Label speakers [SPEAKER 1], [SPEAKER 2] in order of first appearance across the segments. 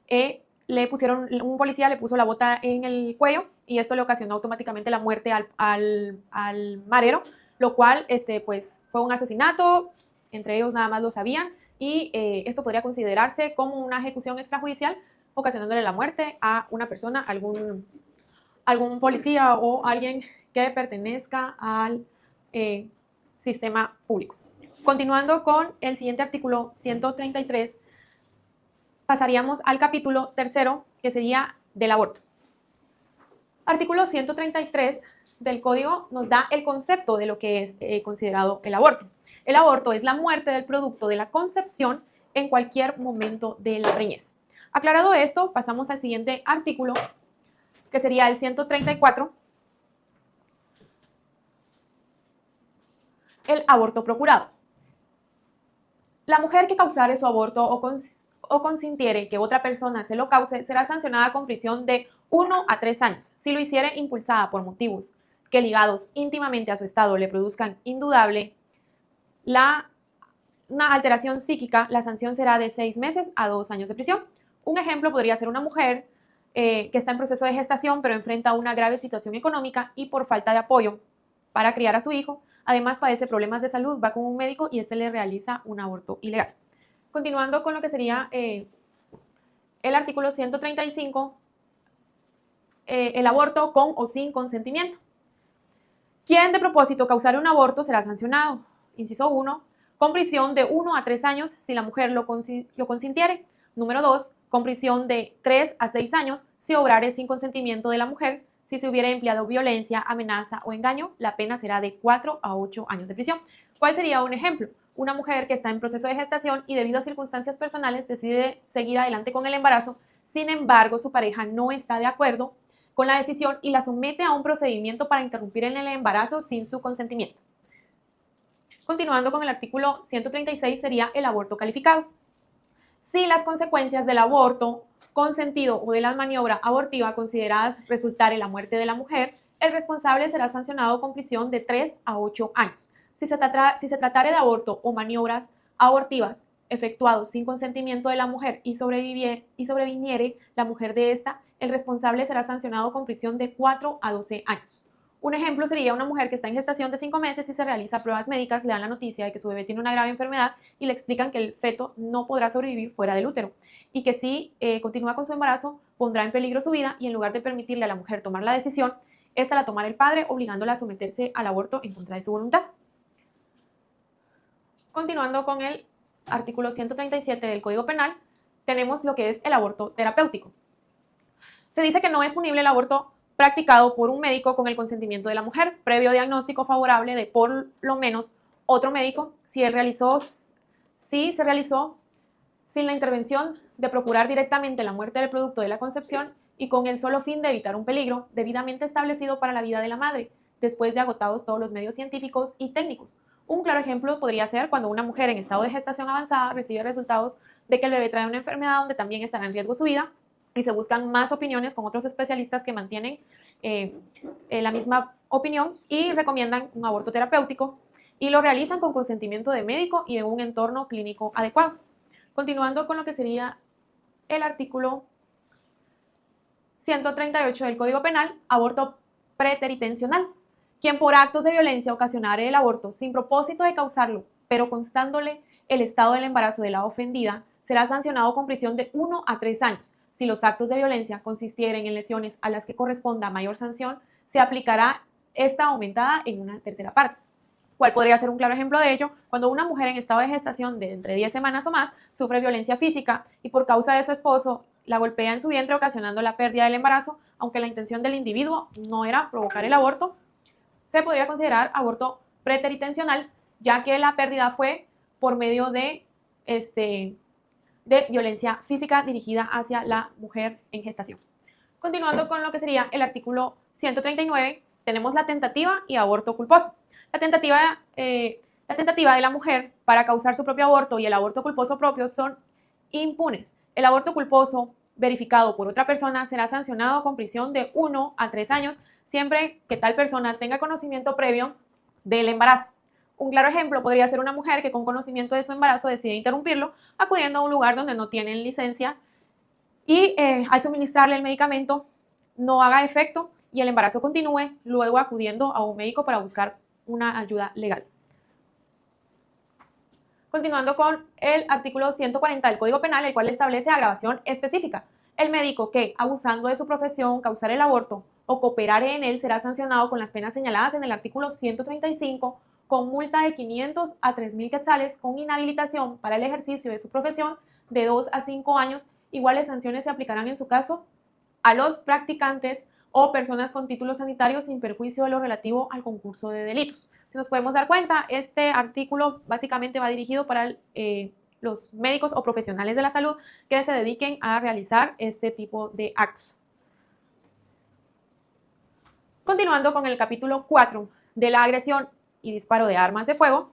[SPEAKER 1] un policía le puso la bota en el cuello y esto le ocasionó automáticamente la muerte al marero, lo cual pues, fue un asesinato, entre ellos nada más lo sabían, y esto podría considerarse como una ejecución extrajudicial, ocasionándole la muerte a una persona, algún policía o alguien que pertenezca al sistema público. Continuando con el siguiente artículo 133, pasaríamos al capítulo tercero, que sería del aborto. Artículo 133 del Código nos da el concepto de lo que es considerado el aborto. El aborto es la muerte del producto de la concepción en cualquier momento de la preñez. Aclarado esto, pasamos al siguiente artículo, que sería el 134, el aborto procurado. La mujer que causare su aborto o consintiere que otra persona se lo cause será sancionada con prisión de 1 a 3 años. Si lo hiciere impulsada por motivos que ligados íntimamente a su estado le produzcan indudable una alteración psíquica, la sanción será de 6 meses a 2 años de prisión. Un ejemplo podría ser una mujer que está en proceso de gestación pero enfrenta una grave situación económica y por falta de apoyo para criar a su hijo, además padece problemas de salud, va con un médico y le realiza un aborto ilegal. Continuando con lo que sería el artículo 135, el aborto con o sin consentimiento. Quien de propósito causare un aborto será sancionado. Inciso 1, con prisión de 1 a 3 años si la mujer lo consintiere. Número 2, con prisión de 3 a 6 años si obrare sin consentimiento de la mujer. Si se hubiera empleado violencia, amenaza o engaño, la pena será de 4 a 8 años de prisión. ¿Cuál sería un ejemplo? Una mujer que está en proceso de gestación y debido a circunstancias personales decide seguir adelante con el embarazo, sin embargo su pareja no está de acuerdo con la decisión y la somete a un procedimiento para interrumpir el embarazo sin su consentimiento. Continuando con el artículo 136 sería el aborto calificado. Si las consecuencias del aborto consentido o de la maniobra abortiva consideradas resultar en la muerte de la mujer, el responsable será sancionado con prisión de 3 a 8 años. Si se tratare de aborto o maniobras abortivas efectuados sin consentimiento de la mujer y sobreviniere la mujer de esta, el responsable será sancionado con prisión de 4 a 12 años. Un ejemplo sería una mujer que está en gestación de 5 meses y se realiza pruebas médicas, le dan la noticia de que su bebé tiene una grave enfermedad y le explican que el feto no podrá sobrevivir fuera del útero y que si continúa con su embarazo pondrá en peligro su vida y en lugar de permitirle a la mujer tomar la decisión, esta la tomará el padre obligándola a someterse al aborto en contra de su voluntad. Continuando con el artículo 137 del Código Penal, tenemos lo que es el aborto terapéutico. Se dice que no es punible el aborto practicado por un médico con el consentimiento de la mujer, previo diagnóstico favorable de por lo menos otro médico, si se realizó sin la intervención de procurar directamente la muerte del producto de la concepción y con el solo fin de evitar un peligro debidamente establecido para la vida de la madre, después de agotados todos los medios científicos y técnicos. Un claro ejemplo podría ser cuando una mujer en estado de gestación avanzada recibe resultados de que el bebé trae una enfermedad donde también estará en riesgo su vida y se buscan más opiniones con otros especialistas que mantienen la misma opinión y recomiendan un aborto terapéutico y lo realizan con consentimiento de médico y en un entorno clínico adecuado. Continuando con lo que sería el artículo 138 del Código Penal, aborto preteritencional. Quien por actos de violencia ocasionare el aborto sin propósito de causarlo, pero constándole el estado del embarazo de la ofendida, será sancionado con prisión de 1 a 3 años. Si los actos de violencia consistieren en lesiones a las que corresponda mayor sanción, se aplicará esta aumentada en una tercera parte. ¿Cuál podría ser un claro ejemplo de ello? Cuando una mujer en estado de gestación de entre 10 semanas o más sufre violencia física y por causa de su esposo la golpea en su vientre ocasionando la pérdida del embarazo, aunque la intención del individuo no era provocar el aborto, se podría considerar aborto preteritencional, ya que la pérdida fue por medio de violencia física dirigida hacia la mujer en gestación. Continuando con lo que sería el artículo 139, tenemos la tentativa y aborto culposo. La tentativa de la mujer para causar su propio aborto y el aborto culposo propio son impunes. El aborto culposo verificado por otra persona será sancionado con prisión de 1 a 3 años, siempre que tal persona tenga conocimiento previo del embarazo. Un claro ejemplo podría ser una mujer que con conocimiento de su embarazo decide interrumpirlo, acudiendo a un lugar donde no tienen licencia y al suministrarle el medicamento no haga efecto y el embarazo continúe, luego acudiendo a un médico para buscar una ayuda legal. Continuando con el artículo 140 del Código Penal, el cual establece agravación específica. El médico que, abusando de su profesión, causar el aborto o cooperar en él será sancionado con las penas señaladas en el artículo 135 con multa de 500 a 3.000 quetzales, con inhabilitación para el ejercicio de su profesión de 2 a 5 años. Iguales sanciones se aplicarán en su caso a los practicantes o personas con títulos sanitarios sin perjuicio de lo relativo al concurso de delitos. Si nos podemos dar cuenta, este artículo básicamente va dirigido para los médicos o profesionales de la salud que se dediquen a realizar este tipo de actos. Continuando con el capítulo 4 de la agresión y disparo de armas de fuego,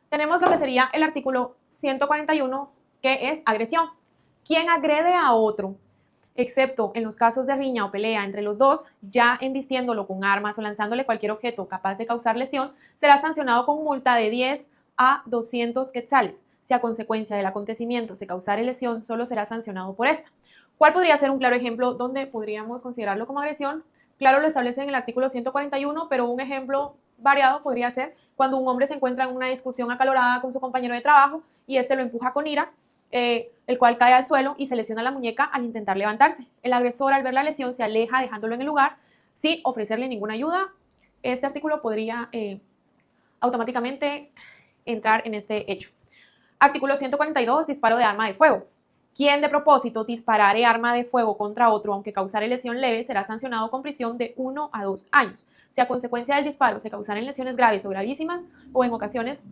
[SPEAKER 1] tenemos lo que sería el artículo 141, que es agresión. ¿Quién agrede a otro? Excepto en los casos de riña o pelea entre los dos, ya embistiéndolo con armas o lanzándole cualquier objeto capaz de causar lesión, será sancionado con multa de 10 a 200 quetzales. Si a consecuencia del acontecimiento se causare lesión, solo será sancionado por esta. ¿Cuál podría ser un claro ejemplo donde podríamos considerarlo como agresión? Claro, lo establece en el artículo 141, pero un ejemplo variado podría ser cuando un hombre se encuentra en una discusión acalorada con su compañero de trabajo y este lo empuja con ira, el cual cae al suelo y se lesiona la muñeca al intentar levantarse. El agresor, al ver la lesión, se aleja dejándolo en el lugar sin ofrecerle ninguna ayuda. Este artículo podría automáticamente entrar en este hecho. Artículo 142, disparo de arma de fuego. Quien de propósito disparare arma de fuego contra otro, aunque causare lesión leve, será sancionado con prisión de 1 a 2 años. Si a consecuencia del disparo se causaren lesiones graves o gravísimas, o en ocasiones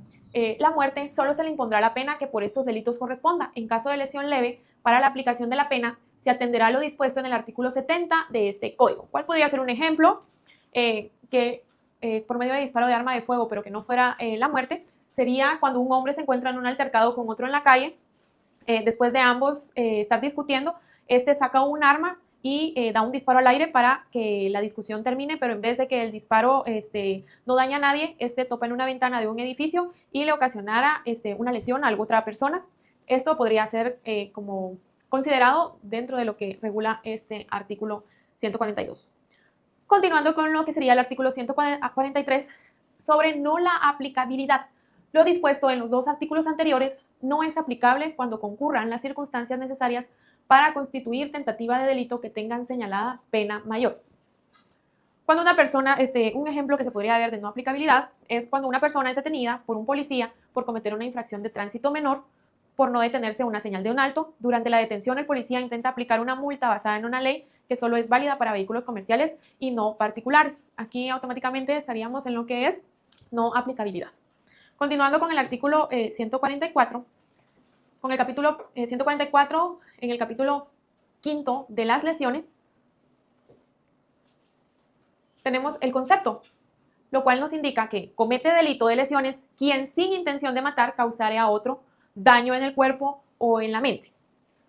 [SPEAKER 1] la muerte, solo se le impondrá la pena que por estos delitos corresponda. En caso de lesión leve, para la aplicación de la pena, se atenderá a lo dispuesto en el artículo 70 de este código. ¿Cuál podría ser un ejemplo? Que por medio de disparo de arma de fuego, pero que no fuera la muerte, sería cuando un hombre se encuentra en un altercado con otro en la calle. Después de ambos estar discutiendo, este saca un arma y da un disparo al aire para que la discusión termine, pero en vez de que el disparo no daña a nadie, topa en una ventana de un edificio y le ocasionara una lesión a alguna otra persona. Esto podría ser como considerado dentro de lo que regula este artículo 142. Continuando con lo que sería el artículo 143 sobre no la aplicabilidad. Lo dispuesto en los dos artículos anteriores no es aplicable cuando concurran las circunstancias necesarias para constituir tentativa de delito que tengan señalada pena mayor. Cuando una persona, un ejemplo que se podría ver de no aplicabilidad es cuando una persona es detenida por un policía por cometer una infracción de tránsito menor, por no detenerse a una señal de un alto. Durante la detención, el policía intenta aplicar una multa basada en una ley que solo es válida para vehículos comerciales y no particulares. Aquí automáticamente estaríamos en lo que es no aplicabilidad. Continuando con el artículo 144, con el capítulo 144, en el capítulo 5 de las lesiones, tenemos el concepto, lo cual nos indica que comete delito de lesiones quien sin intención de matar causare a otro daño en el cuerpo o en la mente.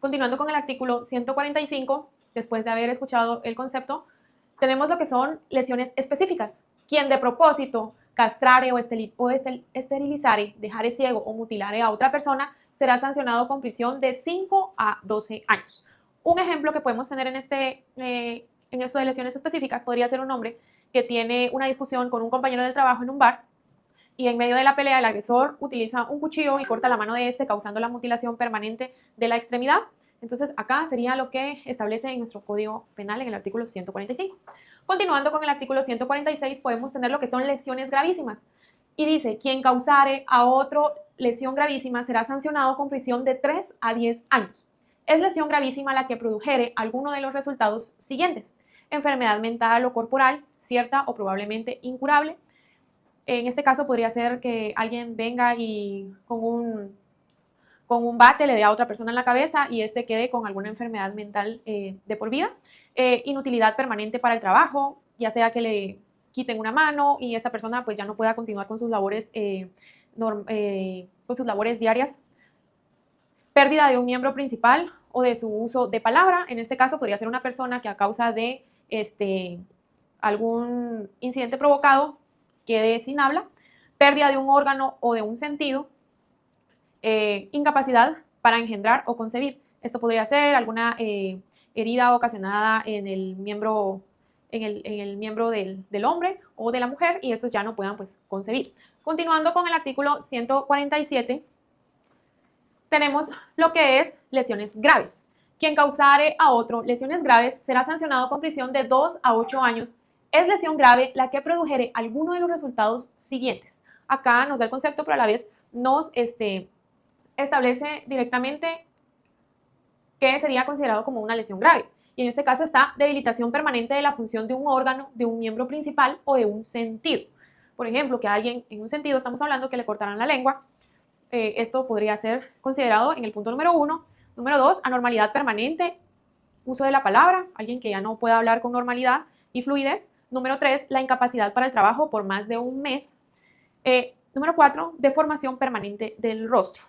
[SPEAKER 1] Continuando con el artículo 145, después de haber escuchado el concepto, tenemos lo que son lesiones específicas. Quien de propósito castrare o esterilizare, dejare ciego o mutilare a otra persona, será sancionado con prisión de 5 a 12 años. Un ejemplo que podemos tener en esto de lesiones específicas podría ser un hombre que tiene una discusión con un compañero del trabajo en un bar y en medio de la pelea el agresor utiliza un cuchillo y corta la mano de causando la mutilación permanente de la extremidad. Entonces acá sería lo que establece en nuestro Código Penal en el artículo 145. Continuando con el artículo 146 podemos tener lo que son lesiones gravísimas. Y dice, quien causare a otro lesión gravísima será sancionado con prisión de 3 a 10 años. Es lesión gravísima la que produjere alguno de los resultados siguientes: enfermedad mental o corporal, cierta o probablemente incurable. En este caso podría ser que alguien venga y con un bate le dé a otra persona en la cabeza y quede con alguna enfermedad mental de por vida. Inutilidad permanente para el trabajo, ya sea que le quiten una mano y esta persona pues ya no pueda continuar con sus labores, diarias. Pérdida de un miembro principal o de su uso de palabra. En este caso podría ser una persona que a causa de algún incidente provocado quede sin habla. Pérdida de un órgano o de un sentido. Incapacidad para engendrar o concebir. Esto podría ser alguna herida ocasionada en el miembro, del hombre o de la mujer, y estos ya no puedan pues concebir. Continuando con el artículo 147, tenemos lo que es lesiones graves. Quien causare a otro lesiones graves será sancionado con prisión de 2 a 8 años. Es lesión grave la que produjere alguno de los resultados siguientes. Acá nos da el concepto, pero a la vez nos establece directamente qué sería considerado como una lesión grave. Y en este caso está debilitación permanente de la función de un órgano, de un miembro principal o de un sentido. Por ejemplo, que a alguien en un sentido, estamos hablando que le cortaran la lengua, esto podría ser considerado en el punto número 1. Número 2, anormalidad permanente, uso de la palabra, alguien que ya no pueda hablar con normalidad y fluidez. Número 3, la incapacidad para el trabajo por más de un mes. Número 4, deformación permanente del rostro.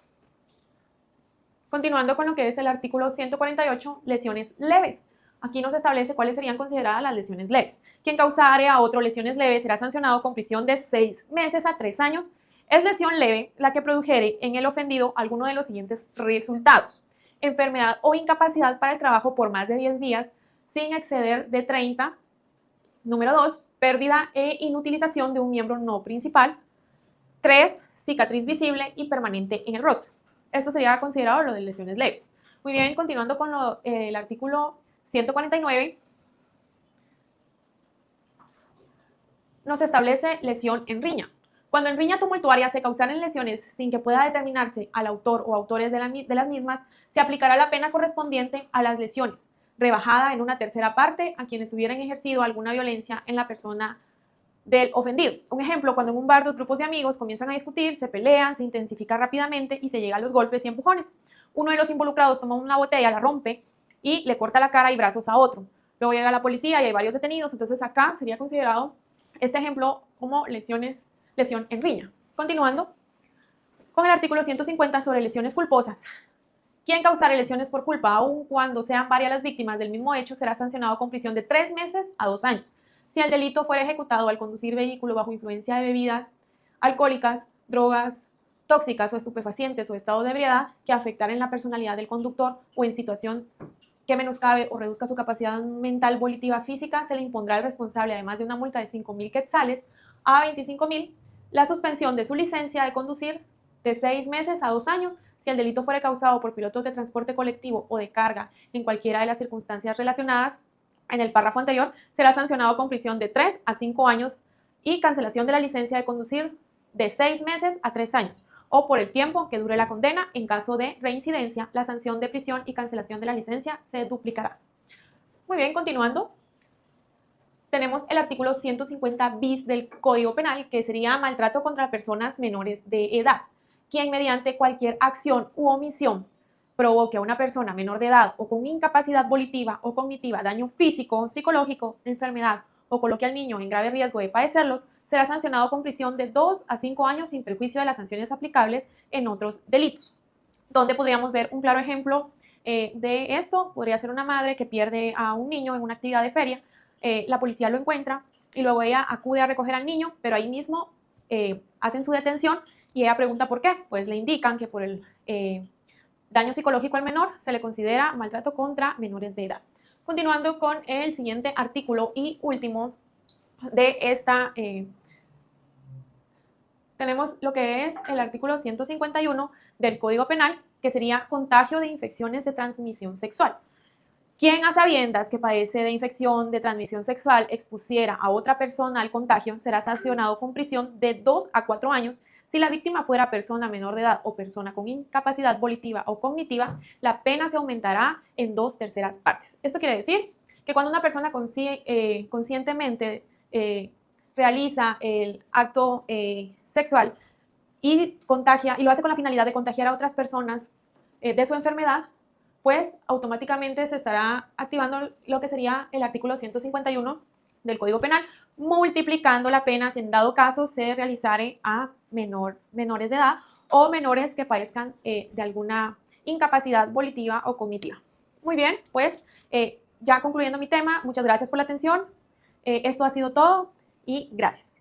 [SPEAKER 1] Continuando con lo que es el artículo 148, lesiones leves. Aquí nos establece cuáles serían consideradas las lesiones leves. Quien causare a otro lesiones leves será sancionado con prisión de 6 meses a 3 años. Es lesión leve la que produjere en el ofendido alguno de los siguientes resultados: enfermedad o incapacidad para el trabajo por más de 10 días sin exceder de 30. Número 2, pérdida e inutilización de un miembro no principal. 3, cicatriz visible y permanente en el rostro. Esto sería considerado lo de lesiones leves. Muy bien, continuando con el artículo 149, nos establece lesión en riña. Cuando en riña tumultuaria se causaren lesiones sin que pueda determinarse al autor o autores de las mismas, se aplicará la pena correspondiente a las lesiones, rebajada en una tercera parte a quienes hubieran ejercido alguna violencia en la persona del ofendido. Un ejemplo, cuando en un bar dos grupos de amigos comienzan a discutir, se pelean, se intensifica rápidamente y se llega a los golpes y empujones. Uno de los involucrados toma una botella, la rompe y le corta la cara y brazos a otro. Luego llega la policía y hay varios detenidos, entonces acá sería considerado este ejemplo como lesión en riña. Continuando con el artículo 150 sobre lesiones culposas. Quien causare lesiones por culpa, aun cuando sean varias las víctimas del mismo hecho, será sancionado con prisión de 3 meses a 2 años. Si el delito fuera ejecutado al conducir vehículo bajo influencia de bebidas alcohólicas, drogas tóxicas o estupefacientes o estado de ebriedad que afectaren la personalidad del conductor o en situación que menoscabe o reduzca su capacidad mental, volitiva, física, se le impondrá al responsable, además de una multa de 5.000 quetzales a 25.000, la suspensión de su licencia de conducir de 6 meses a 2 años. Si el delito fuera causado por pilotos de transporte colectivo o de carga en cualquiera de las circunstancias relacionadas en el párrafo anterior, será sancionado con prisión de 3 a 5 años y cancelación de la licencia de conducir de 6 meses a 3 años, o por el tiempo que dure la condena. En caso de reincidencia, la sanción de prisión y cancelación de la licencia se duplicará. Muy bien, continuando. Tenemos el artículo 150 bis del Código Penal, que sería maltrato contra personas menores de edad. Quien mediante cualquier acción u omisión provoque a una persona menor de edad o con incapacidad volitiva o cognitiva daño físico, psicológico, enfermedad o coloque al niño en grave riesgo de padecerlos, será sancionado con prisión de 2 a 5 años sin perjuicio de las sanciones aplicables en otros delitos. Donde podríamos ver un claro ejemplo de esto, podría ser una madre que pierde a un niño en una actividad de feria, la policía lo encuentra y luego ella acude a recoger al niño, pero ahí mismo hacen su detención y ella pregunta por qué. Pues le indican que por el daño psicológico al menor se le considera maltrato contra menores de edad. Continuando con el siguiente artículo y último de esta, tenemos lo que es el artículo 151 del Código Penal, que sería contagio de infecciones de transmisión sexual. Quien a sabiendas que padece de infección de transmisión sexual expusiera a otra persona al contagio será sancionado con prisión de 2 a 4 años. Si la víctima fuera persona menor de edad o persona con incapacidad volitiva o cognitiva, la pena se aumentará en 2/3 partes. Esto quiere decir que cuando una persona conscientemente realiza el acto sexual y contagia, y lo hace con la finalidad de contagiar a otras personas de su enfermedad, pues automáticamente se estará activando lo que sería el artículo 151 del Código Penal, multiplicando la pena si en dado caso se realizare a menores de edad o menores que padezcan de alguna incapacidad volitiva o cognitiva. Muy bien, pues ya concluyendo mi tema, muchas gracias por la atención. Esto ha sido todo y gracias.